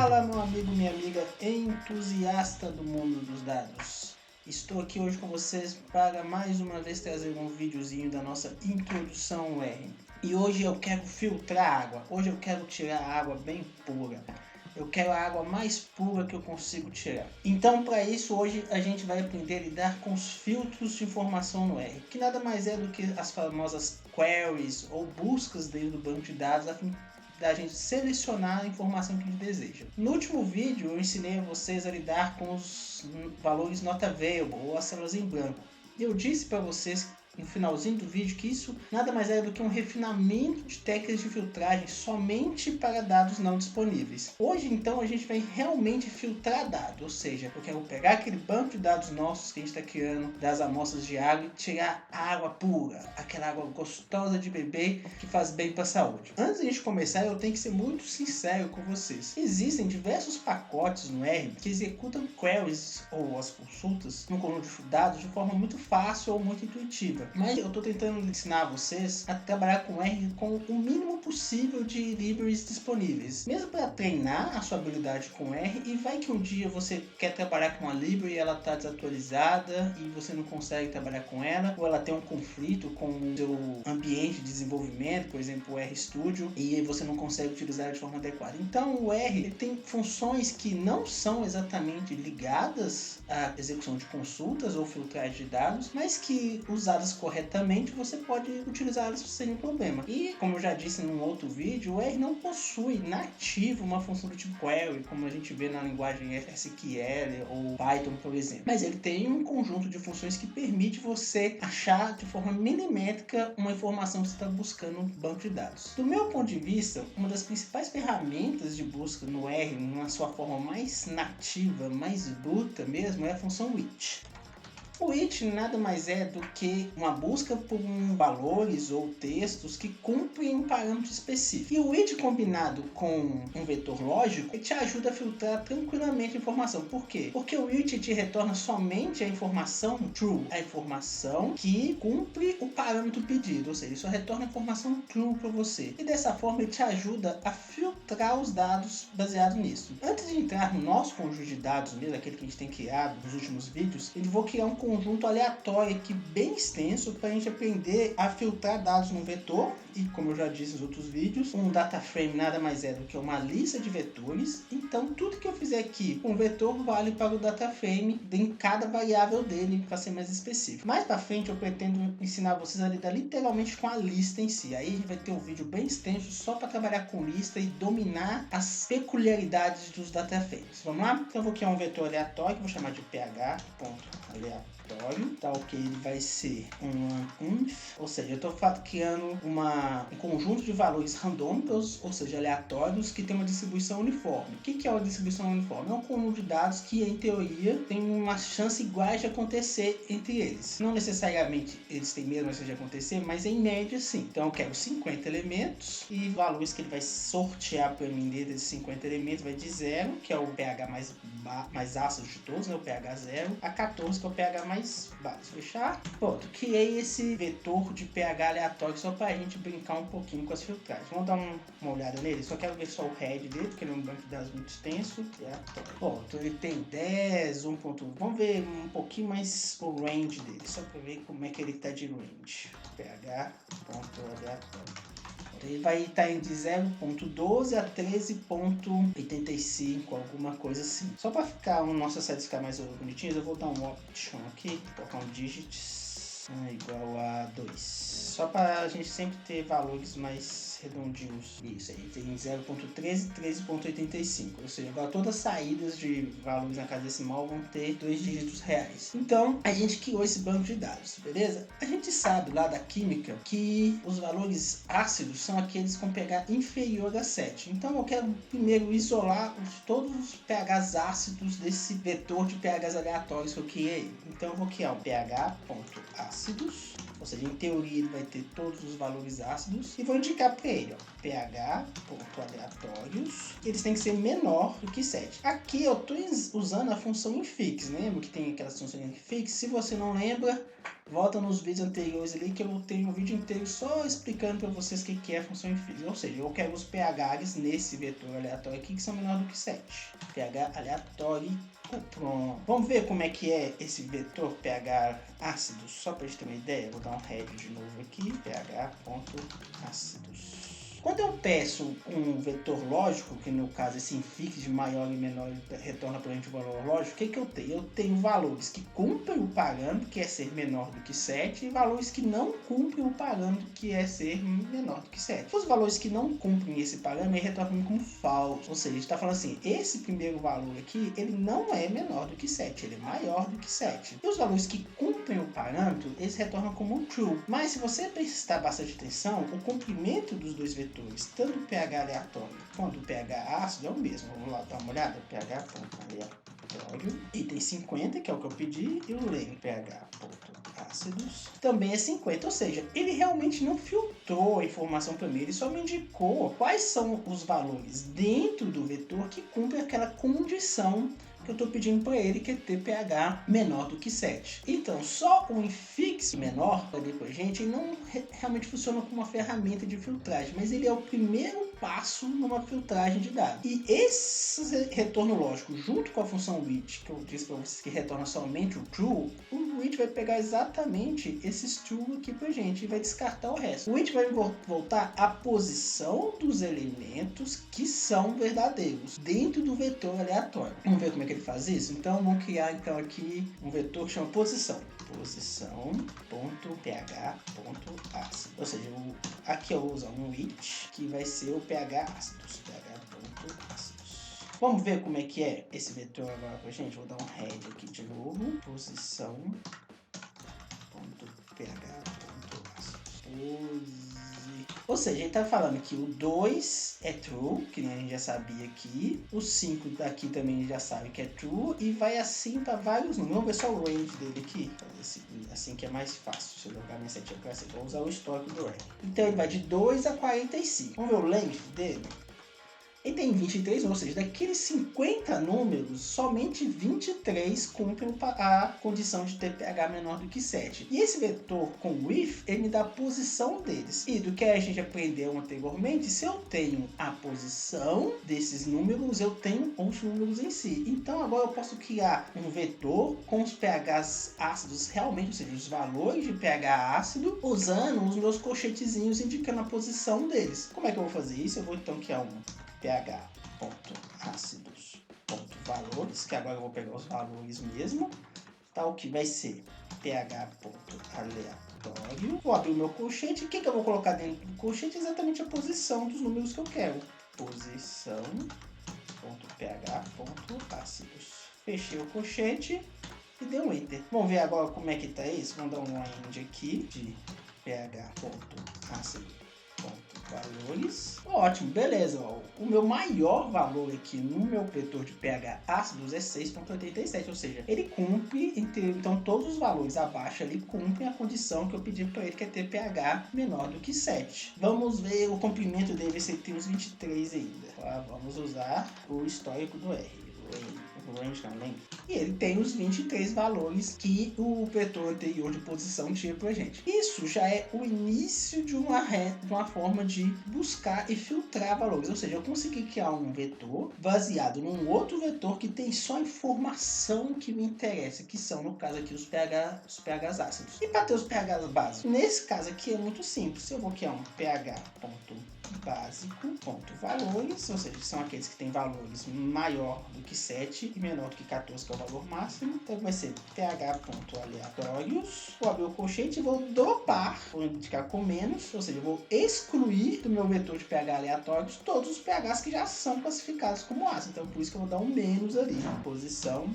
Fala, meu amigo, minha amiga entusiasta do mundo dos dados. Estou aqui hoje com vocês para mais uma vez trazer um videozinho da nossa introdução ao R. E hoje eu quero filtrar água, hoje eu quero tirar a água bem pura. Eu quero a água mais pura que eu consigo tirar. Então, para isso, hoje a gente vai aprender a lidar com os filtros de informação no R, que nada mais é do que as famosas queries ou buscas dentro do banco de dados a fim da gente selecionar a informação que a gente deseja. No último vídeo eu ensinei a vocês a lidar com os valores not available ou as células em branco. E eu disse para vocês no finalzinho do vídeo que isso nada mais é do que um refinamento de técnicas de filtragem somente para dados não disponíveis. Hoje então a gente vai realmente filtrar dados, ou seja, eu quero pegar aquele banco de dados nossos que a gente está criando das amostras de água e tirar a água pura, aquela água gostosa de beber que faz bem para a saúde. Antes de a gente começar, eu tenho que ser muito sincero com vocês. Existem diversos pacotes no R que executam queries ou as consultas no conjunto de dados de forma muito fácil ou muito intuitiva. Mas eu estou tentando ensinar vocês a trabalhar com R com o mínimo possível de libraries disponíveis, mesmo para treinar a sua habilidade com R. E vai que um dia você quer trabalhar com uma library e ela está desatualizada e você não consegue trabalhar com ela, ou ela tem um conflito com o seu ambiente de desenvolvimento, por exemplo o RStudio, e você não consegue utilizar de forma adequada. Então o R tem funções que não são exatamente ligadas à execução de consultas ou filtragem de dados, mas que usadas corretamente você pode utilizá-las sem problema. E como eu já disse num outro vídeo, o R não possui nativo uma função do tipo query, como a gente vê na linguagem SQL ou Python, por exemplo. Mas ele tem um conjunto de funções que permite você achar de forma milimétrica uma informação que você está buscando no banco de dados. Do meu ponto de vista, uma das principais ferramentas de busca no R, na sua forma mais nativa, mais bruta mesmo, é a função which. O which nada mais é do que uma busca por valores ou textos que cumprem um parâmetro específico. E o which combinado com um vetor lógico te ajuda a filtrar tranquilamente a informação. Por quê? Porque o which te retorna somente a informação true, a informação que cumpre o parâmetro pedido, ou seja, ele só retorna a informação true para você. E dessa forma ele te ajuda a filtrar os dados baseado nisso. Antes de entrar no nosso conjunto de dados mesmo, aquele que a gente tem criado nos últimos vídeos, eu vou criar um conjunto aleatório aqui bem extenso para a gente aprender a filtrar dados no vetor. E como eu já disse nos outros vídeos, um data frame nada mais é do que uma lista de vetores. Então tudo que eu fizer aqui com vetor vale para o data frame em cada variável dele, para ser mais específico. Mais para frente eu pretendo ensinar vocês a lidar literalmente com a lista em si. Aí a gente vai ter um vídeo bem extenso só para trabalhar com lista e dominar as peculiaridades dos data frames. Vamos lá? Então eu vou criar um vetor aleatório que vou chamar de ph.aleatório. Tá, ok, ele vai ser um inf, ou seja, eu estou criando um conjunto de valores randômicos, ou seja, aleatórios, que tem uma distribuição uniforme. O que é uma distribuição uniforme? É um conjunto de dados que, em teoria, tem uma chance iguais de acontecer entre eles. Não necessariamente eles têm mesmo chance de acontecer, mas em média sim. Então eu quero 50 elementos e valores que ele vai sortear para mim desses 50 elementos vai de 0, que é o pH mais ácido de todos, né, o pH 0, a 14, que é o pH mais baixo. Fechar? Pronto, criei esse vetor de pH aleatório só para a gente brincar um pouquinho com as filtragens. Vamos dar uma olhada nele, só quero ver só o head dele, porque ele é um banco de dados muito extenso. Pronto, ele tem 10, 1.1. Vamos ver um pouquinho mais o range dele, só para ver como é que ele está de range. pH.aleatório. Ele vai estar de 0.12 a 13.85, alguma coisa assim. Só para ficar o nosso site ficar mais bonitinho, eu vou dar um option aqui, colocar um digits igual a 2. Só para a gente sempre ter valores mais redondinhos. Isso aí, tem 0.13 e 13.85. Ou seja, agora todas as saídas de valores na casa decimal vão ter 2 dígitos reais. Então, a gente criou esse banco de dados, beleza? A gente sabe lá da química que os valores ácidos são aqueles com pH inferior a 7. Então, eu quero primeiro isolar todos os pHs ácidos desse vetor de pHs aleatórios que eu criei. Então, eu vou criar um pH.a ácidos, ou seja, em teoria ele vai ter todos os valores ácidos, e vou indicar para ele, ó, pH.aleatórios, eles têm que ser menor do que 7. Aqui eu estou usando a função infix, lembra que tem aquelas funções infix? Se você não lembra, volta nos vídeos anteriores ali que eu tenho um vídeo inteiro só explicando para vocês o que é a função infix. Ou seja, eu quero os pHs nesse vetor aleatório aqui que são menores do que 7. pH aleatório. Pronto. Vamos ver como é que é esse vetor pH ácido, só para a gente ter uma ideia. Vou dar um head de novo aqui, pH.ácidos. Quando eu peço um vetor lógico, que no caso esse infix de maior e menor retorna para a gente o valor lógico, o que eu tenho? Eu tenho valores que cumprem o parâmetro, que é ser menor do que 7, e valores que não cumprem o parâmetro, que é ser menor do que 7. Os valores que não cumprem esse parâmetro, ele retorna como falso. Ou seja, a gente está falando assim, esse primeiro valor aqui, ele não é menor do que 7, ele é maior do que 7. E os valores que cumprem o parâmetro, eles retornam como true. Mas se você prestar bastante atenção, o comprimento dos dois vetores, tanto o pH aleatório quanto o pH ácido, é o mesmo. Vamos lá dar uma olhada. pH.aleatório, item 50, que é o que eu pedi, e o leme pH.ácidos também é 50. Ou seja, ele realmente não filtrou a informação para mim, ele só me indicou quais são os valores dentro do vetor que cumprem aquela condição que eu estou pedindo para ele, que é ter pH menor do que 7. Então, só o infix menor ali para a gente, ele não realmente funciona como uma ferramenta de filtragem, mas ele é o primeiro passo numa filtragem de dados. E esse retorno lógico, junto com a função which, que eu disse para vocês que retorna somente o true, o which vai pegar exatamente esses true aqui para a gente e vai descartar o resto. O which vai voltar à posição dos elementos que são verdadeiros dentro do vetor aleatório. Vamos ver como é que ele faz isso? Então vamos criar aqui um vetor que chama posição. Posição.pH.ácido. Ou seja, aqui eu uso um which, que vai ser o pH ácidos. pH.ácidos. Vamos ver como é que é esse vetor agora pra gente. Vou dar um head aqui de novo. Posição.pH.ácidos. Ou seja, ele está falando que o 2 é true, que nem a gente já sabia aqui. O 5 daqui também a gente já sabe que é true. E vai assim para vários números. Vamos ver só o range dele aqui. Assim que é mais fácil. Se eu jogar minha setinha para cima, vou usar o histórico do range. Então ele vai de 2 a 45. Vamos ver o length dele? Ele tem 23, ou seja, daqueles 50 números, somente 23 cumprem a condição de ter pH menor do que 7. E esse vetor com with, ele me dá a posição deles. E do que a gente aprendeu anteriormente, se eu tenho a posição desses números, eu tenho os números em si. Então agora eu posso criar um vetor com os pHs ácidos realmente, ou seja, os valores de pH ácido, usando os meus colchetezinhos indicando a posição deles. Como é que eu vou fazer isso? Eu vou então criar um pH.ácidos.valores, que agora eu vou pegar os valores mesmo, tal que vai ser pH.aleatório. Vou abrir o meu colchete. O que eu vou colocar dentro do colchete? Exatamente a posição dos números que eu quero. Posição.pH.ácidos. Fechei o colchete e dei um enter. Vamos ver agora como é que tá isso. Vamos dar um end aqui de pH.ácido. Valores. Ótimo, beleza. Ó. O meu maior valor aqui no meu vetor de pH ácidos é 6,87, ou seja, ele cumpre, então todos os valores abaixo ali cumprem a condição que eu pedi para ele, que é ter pH menor do que 7. Vamos ver o comprimento dele, se ele tem uns 23 ainda. Tá? Vamos usar o histórico do R. Range também. E ele tem os 23 valores que o vetor anterior de posição tinha pra gente. Isso já é o início de uma forma de buscar e filtrar valores. Ou seja, eu consegui criar um vetor baseado num outro vetor que tem só a informação que me interessa, que são, no caso aqui, os pHs ácidos. E para ter os pHs básicos, nesse caso aqui é muito simples. Eu vou criar um pH.básico.valores, ou seja, são aqueles que têm valores maior do que 7 e menor do que 14, que é o valor máximo. Então vai ser pH.aleatórios. Vou abrir o colchete e vou dropar, vou indicar com menos, ou seja, eu vou excluir do meu vetor de pH aleatórios todos os pHs que já são classificados como ácidos. Então por isso que eu vou dar um menos ali. Posição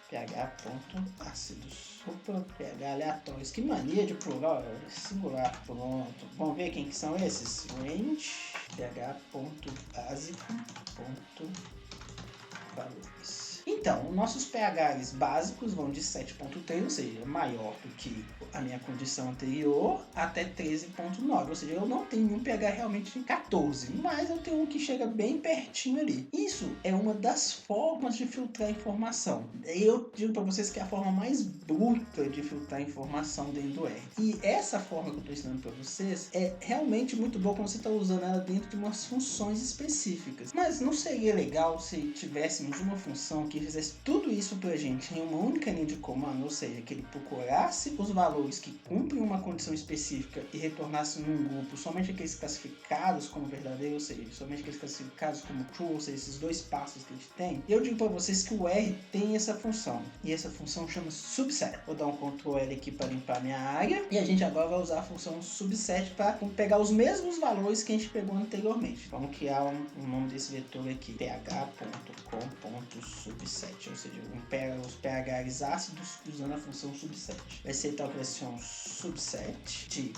pH.ácidos. Opa, pH aleatórios. Que mania de plural, singular. Pronto. Vamos ver quem que são esses? Range pH.básico.valores. Então, nossos pHs básicos vão de 7.3, ou seja, maior do que a minha condição anterior, até 13.9, ou seja, eu não tenho nenhum pH realmente em 14, mas eu tenho um que chega bem pertinho ali. Isso é uma das formas de filtrar informação. Eu digo para vocês que é a forma mais bruta de filtrar informação dentro do R. E essa forma que eu estou ensinando para vocês é realmente muito boa quando você está usando ela dentro de umas funções específicas. Mas não seria legal se tivéssemos uma função que fizesse tudo isso para a gente em uma única linha de comando, ou seja, que ele procurasse os valores que cumprem uma condição específica e retornasse num grupo somente aqueles classificados como verdadeiro, ou seja, somente aqueles classificados como true, ou seja, esses dois passos que a gente tem. Eu digo para vocês que o R tem essa função, e essa função chama subset. Vou dar um Ctrl L aqui para limpar minha área, e a gente agora vai usar a função subset para pegar os mesmos valores que a gente pegou anteriormente. Vamos criar um nome desse vetor aqui, ph.com.subset, ou seja, vamos pegar os pHs ácidos usando a função subset. Vai ser tal que vai ser um subset de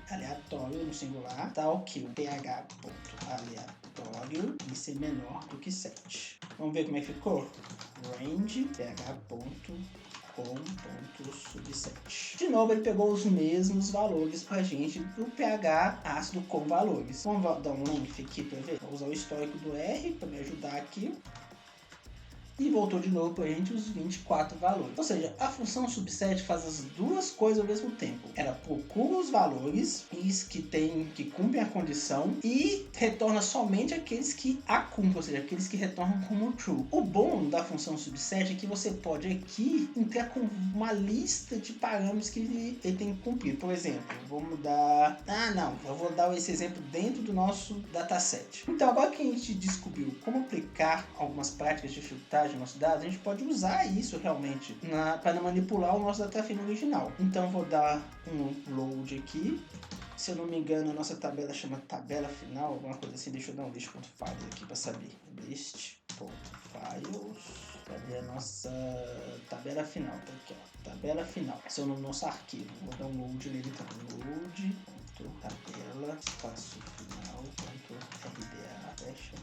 aleatório no singular, tal que o ph.aleatório vai ser menor do que 7. Vamos ver como é que ficou? Range ph.com.subset. De novo, ele pegou os mesmos valores pra gente do pH ácido com valores. Vamos dar um length aqui para ver. Vou usar o histórico do R para me ajudar aqui. E voltou de novo para a gente os 24 valores. Ou seja, a função subset faz as duas coisas ao mesmo tempo. Ela procura os valores que cumprem a condição e retorna somente aqueles que a cumprem, ou seja, aqueles que retornam como true. O bom da função subset é que você pode aqui entrar com uma lista de parâmetros que ele tem que cumprir. Por exemplo, vamos dar... eu vou dar esse exemplo dentro do nosso dataset. Então, agora que a gente descobriu como aplicar algumas práticas de filtragem nos nossos dados, a gente pode usar isso realmente para manipular o nosso dataframe original. Então eu vou dar um load aqui. Se eu não me engano, a nossa tabela chama tabela final, alguma coisa assim. Deixa eu dar um list.files aqui para saber. List.files. Cadê a nossa tabela final? Tá aqui, ó. Tabela final. Esse é o nosso arquivo. Vou dar um load nele então. Load. Tabela, espaço final, .rda, fecha.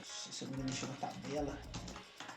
Se eu não me engano, chama tabela.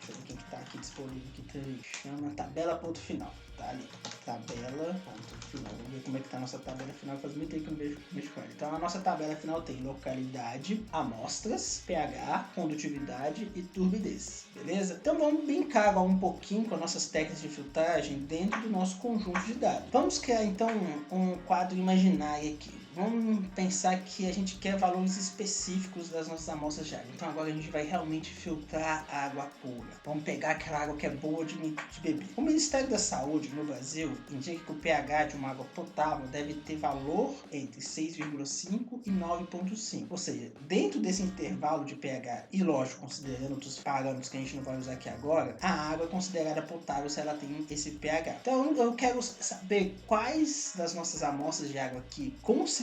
Deixa eu ver quem que tá aqui disponível aqui também. Chama tabela ponto final. Tá ali. Tabela ponto final. Vamos ver como é que tá a nossa tabela final. Faz muito tempo que eu não mexo com ela. Então a nossa tabela final tem localidade, amostras, pH, condutividade e turbidez. Beleza? Então vamos brincar agora um pouquinho com as nossas técnicas de filtragem dentro do nosso conjunto de dados. Vamos criar então um quadro imaginário aqui. Vamos pensar que a gente quer valores específicos das nossas amostras de água. Então agora a gente vai realmente filtrar a água pura. Vamos pegar aquela água que é boa de beber. O Ministério da Saúde no Brasil indica que o pH de uma água potável deve ter valor entre 6,5 e 9,5. Ou seja, dentro desse intervalo de pH, e lógico, considerando outros parâmetros que a gente não vai usar aqui agora, a água é considerada potável se ela tem esse pH. Então eu quero saber quais das nossas amostras de água aqui, considerando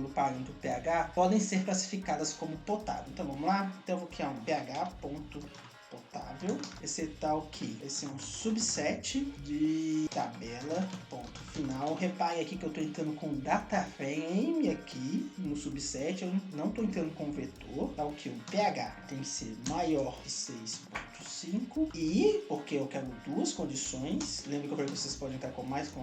o parâmetro pH, podem ser classificadas como potável. Então vamos lá? Então eu vou criar um pH.potável. Esse tal que vai ser um subset de tabela ponto final. Repare aqui que eu estou entrando com data frame aqui no subset. Eu não estou entrando com vetor. Tal que o pH tem que ser maior que 6,5 e porque eu quero duas condições. Lembra que eu falei que vocês podem entrar com mais de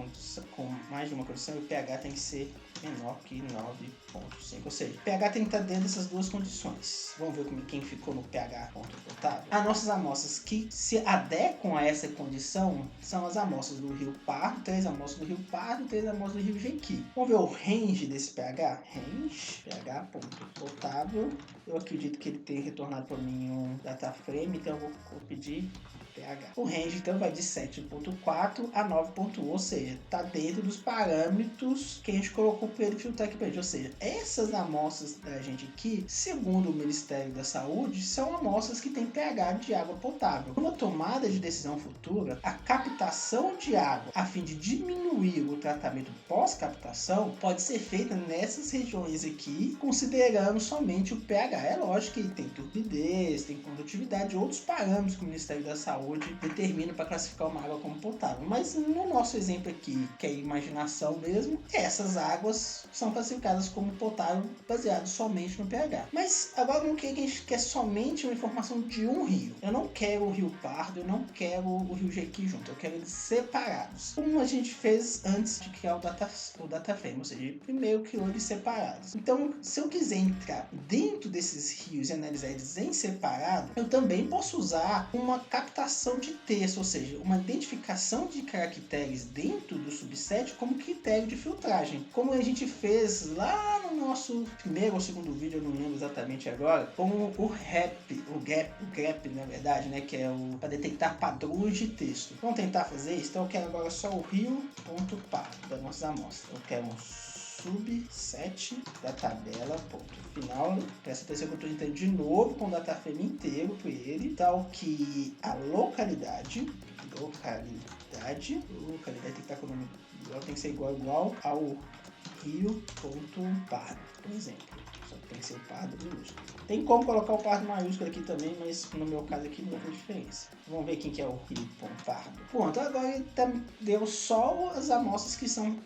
uma condição. E o pH tem que ser menor que 9,5, ou seja, o pH tem que estar dentro dessas duas condições. Vamos ver quem ficou no pH potável. As nossas amostras que se adequam a essa condição são as amostras do Rio Pardo, 3 amostras do Rio Pardo, 3 amostras do Rio Jequi. Vamos ver o range desse pH? Range, pH.potável. Eu acredito que ele tenha retornado para mim um data frame, então eu vou pedir pH. O range então vai de 7.4 a 9.1, ou seja, está dentro dos parâmetros que a gente colocou para ele filtrar aqui para gente. Ou seja, essas amostras da gente aqui, segundo o Ministério da Saúde, são amostras que têm pH de água potável. Numa tomada de decisão futura, a captação de água, a fim de diminuir o tratamento pós-captação, pode ser feita nessas regiões aqui, considerando somente o pH. É lógico que tem turbidez, tem condutividade, outros parâmetros que o Ministério da Saúde saúde determinam para classificar uma água como potável. Mas no nosso exemplo aqui, que é imaginação mesmo, essas águas são classificadas como potável baseado somente no pH. Mas agora não quer que a gente quer somente uma informação de um rio. Eu não quero o Rio Pardo, eu não quero o Rio Jequi junto, eu quero eles separados. Como a gente fez antes de criar o data frame, ou seja, primeiro criou eles separados. Então, se eu quiser entrar dentro desses rios e analisar eles em separado, eu também posso usar uma captação de texto, ou seja, uma identificação de caracteres dentro do subset como critério de filtragem, como a gente fez lá no nosso primeiro ou segundo vídeo, eu não lembro exatamente agora, com o grep, na verdade, né, que é o para detectar padrões de texto. Vamos tentar fazer isso? Então eu quero agora só o rio.pardo das nossas amostras. Eu quero um subset da tabela, ponto final. Presta atenção que eu estou entrando de novo com o dataframe inteiro para ele, tal que a localidade tem que estar com o nome igual, tem que ser igual ao rio.pardo, por exemplo. Só que tem que ser o pardo minúsculo. Tem como colocar o pardo maiúsculo aqui também, mas no meu caso aqui não faz diferença. Vamos ver quem que é o rio.pardo. Pronto, agora ele deu só as amostras que são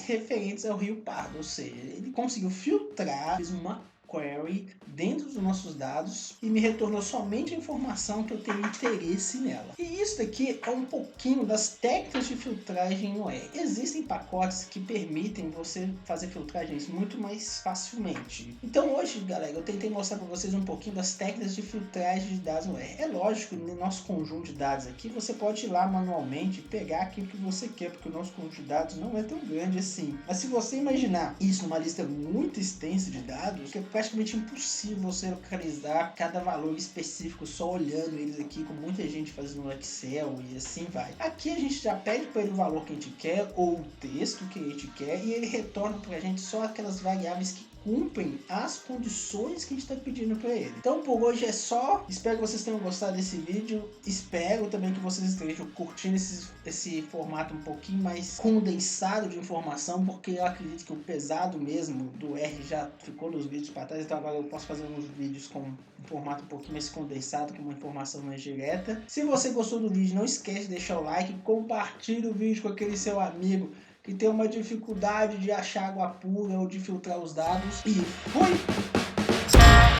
referentes ao Rio Pardo, ou seja, ele conseguiu filtrar, fez uma query dentro dos nossos dados e me retornou somente a informação que eu tenho interesse nela. E isso daqui é um pouquinho das técnicas de filtragem no R. Existem pacotes que permitem você fazer filtragens muito mais facilmente. Então hoje, galera, eu tentei mostrar para vocês um pouquinho das técnicas de filtragem de dados no R. É lógico, no nosso conjunto de dados aqui, você pode ir lá manualmente e pegar aquilo que você quer, porque o nosso conjunto de dados não é tão grande assim. Mas se você imaginar isso numa lista muito extensa de dados, que é praticamente impossível você localizar cada valor específico só olhando eles aqui, com muita gente fazendo no Excel e assim vai. Aqui a gente já pede para ele o valor que a gente quer ou o texto que a gente quer e ele retorna para a gente só aquelas variáveis que cumprem as condições que a gente está pedindo para ele. Então por hoje é só. Espero que vocês tenham gostado desse vídeo. Espero também que vocês estejam curtindo esse formato um pouquinho mais condensado de informação, porque eu acredito que o pesado mesmo do R já ficou nos vídeos para trás. Então agora eu posso fazer uns vídeos com um formato um pouquinho mais condensado, com uma informação mais direta. Se você gostou do vídeo, não esquece de deixar o like, compartilhe o vídeo com aquele seu amigo que tem uma dificuldade de achar água pura ou de filtrar os dados. E fui!